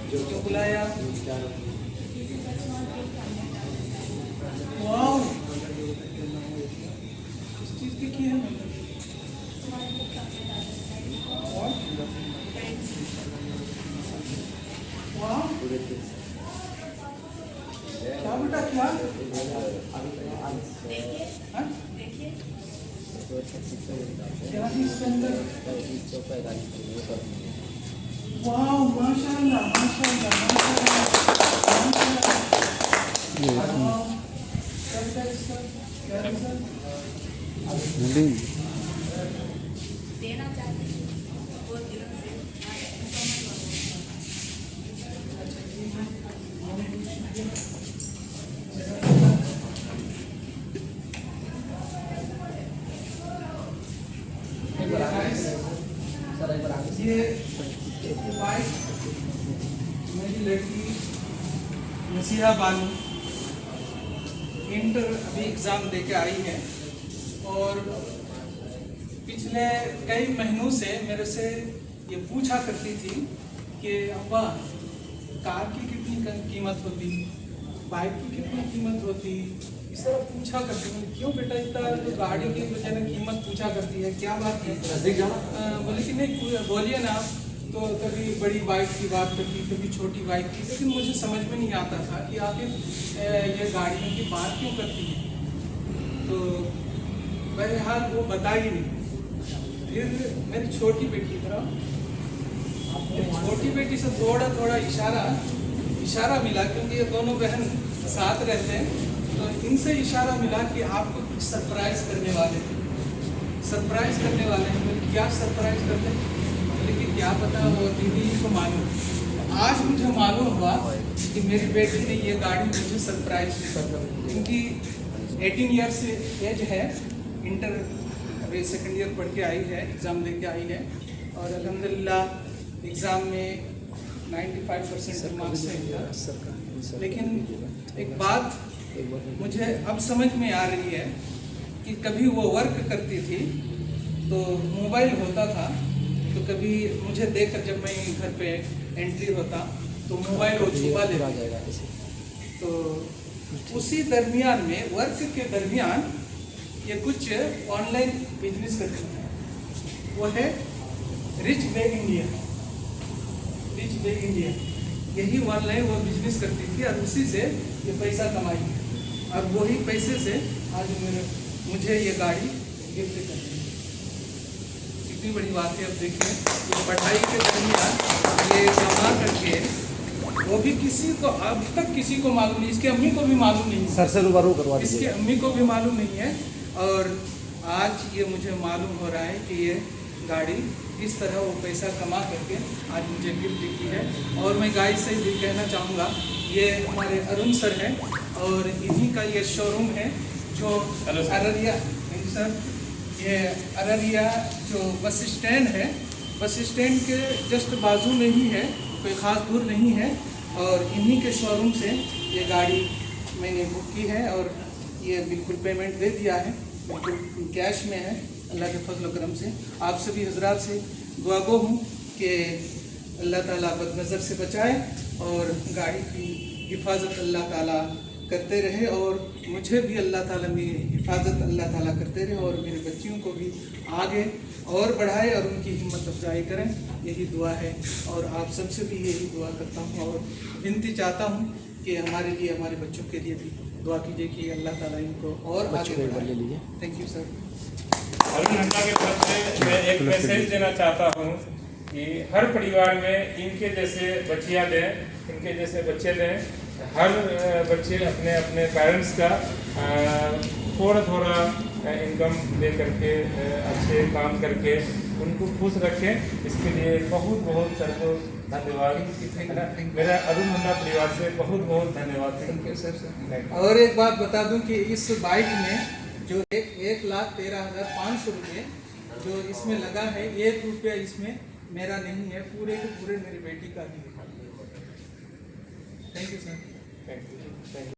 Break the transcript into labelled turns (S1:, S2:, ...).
S1: क्यों बुलाया? वाओ, किस चीज की है? वाह, क्या बेटा क्या? हाँ? क्या है इसके अंदर? वाह, माशाल्लाह माशाल्लाह माशाल्लाह। कैसा है इसका? क्या रिजल्ट?
S2: देना चाहते हैं बहुत दिनों से
S1: ये वाइफ मेरी लड़की नसीहा बानू इंटर अभी एग्ज़ाम देके आई है और पिछले कई महीनों से मेरे से ये पूछा करती थी कि अब्बा कार की कितनी कीमत होती, बाइक की कितनी कीमत होती, इस तरह पूछा करती थी। क्यों बेटा इतना तो गाड़ी की वजह में कीमत पूछा करती है, क्या बात है? बोले कि नहीं बोलिए ना आप। तो कभी बड़ी बाइक की बात करती, कभी छोटी बाइक की, लेकिन मुझे समझ में नहीं आता था कि आखिर ये गाड़ियों की बात क्यों करती है। तो बहरहाल वो बता ही नहीं। फिर मेरी छोटी बेटी छोटी बेटी से थोड़ा थोड़ा इशारा मिला, क्योंकि ये दोनों बहन साथ रहते हैं, तो इनसे इशारा मिला कि आपको कुछ सरप्राइज करने वाले हैं। क्या सरप्राइज करते हैं? लेकिन क्या पता वो दीदी को मालूम। आज मुझे मालूम हुआ कि मेरी बेटी ने ये गाड़ी मुझे सरप्राइज दी। इनकी 18 ईयर्स एज है, इंटर अभी सेकेंड ईयर पढ़ के आई है, एग्ज़ाम दे के आई है और अल्हम्दुलिल्लाह एग्ज़ाम में 95% मार्क्स है इनका। लेकिन एक बात मुझे अब समझ में आ रही है कि कभी वो वर्क करती थी तो मोबाइल होता था, तो कभी मुझे देखकर जब मैं घर पे एंट्री होता तो मोबाइल वो छुपा लेता। तो उसी दरमियान में, वर्क के दरमियान ये कुछ ऑनलाइन बिजनेस करती है। वो है रिच वे इंडिया। यही ऑनलाइन वो बिजनेस करती थी और उसी से ये पैसा कमाई है। और वही पैसे से आज मुझे ये गाड़ी गिफ्ट कर दी। कितनी बड़ी बात है। अब देखिए, ये पढ़ाई के दरमियान ये कमा करके, वो भी किसी को अब तक किसी को मालूम नहीं, इसकी अम्मी को भी मालूम नहीं है।
S3: सर से रूबरू करवा दीजिए।
S1: इसकी अम्मी को भी मालूम नहीं है और आज ये मुझे मालूम हो रहा है कि ये गाड़ी इस तरह वो पैसा कमा करके आज मुझे गिफ्ट की है। और मैं गाइस से भी कहना चाहूँगा, ये हमारे अरुण सर हैं और इन्हीं का ये शोरूम है जो अररिया सर, ये अररिया जो बस स्टैंड है, बस स्टैंड के जस्ट बाजू में ही है, कोई ख़ास दूर नहीं है। और इन्हीं के शोरूम से ये गाड़ी मैंने बुक की है और ये बिल्कुल पेमेंट दे दिया है, बिल्कुल कैश में है अल्लाह के फजल करम से। आप सभी हजरात से दुआ गो हूँ कि अल्लाह ताला बदनज़र से बचाए और गाड़ी की हिफाजत अल्लाह ताला करते रहे और मुझे भी अल्लाह ताला मेरी हिफाजत अल्लाह ताला करते रहे और मेरे बच्चियों को भी आगे और बढ़ाए और उनकी हिम्मत अफजाई करें। यही दुआ है और आप सबसे भी यही दुआ करता हूँ और विनती चाहता हूँ कि हमारे लिए, हमारे बच्चों के लिए भी दुआ कीजिए कि अल्लाह ताला इनको और आगे बढ़ाए। Thank you sir.
S4: अरुण हंडा की तरफ से मैं एक मैसेज देना चाहता हूँ कि हर परिवार में इनके जैसे बच्चियाँ दें, इनके जैसे बच्चे दें। हर बच्चे अपने अपने पेरेंट्स का थोड़ा थोड़ा इनकम दे करके, अच्छे काम करके उनको खुश रखें। इसके लिए बहुत बहुत सबको धन्यवाद। मेरा अरुण हंडा परिवार से बहुत बहुत धन्यवाद।
S1: Thank you sir. और एक बात बता दूं कि इस बाइक में जो 1,13,500 रुपये जो इसमें लगा है, 1 रुपया इसमें मेरा नहीं है, पूरे के पूरे मेरी बेटी का ही है। Thank you sir.
S4: Thank you.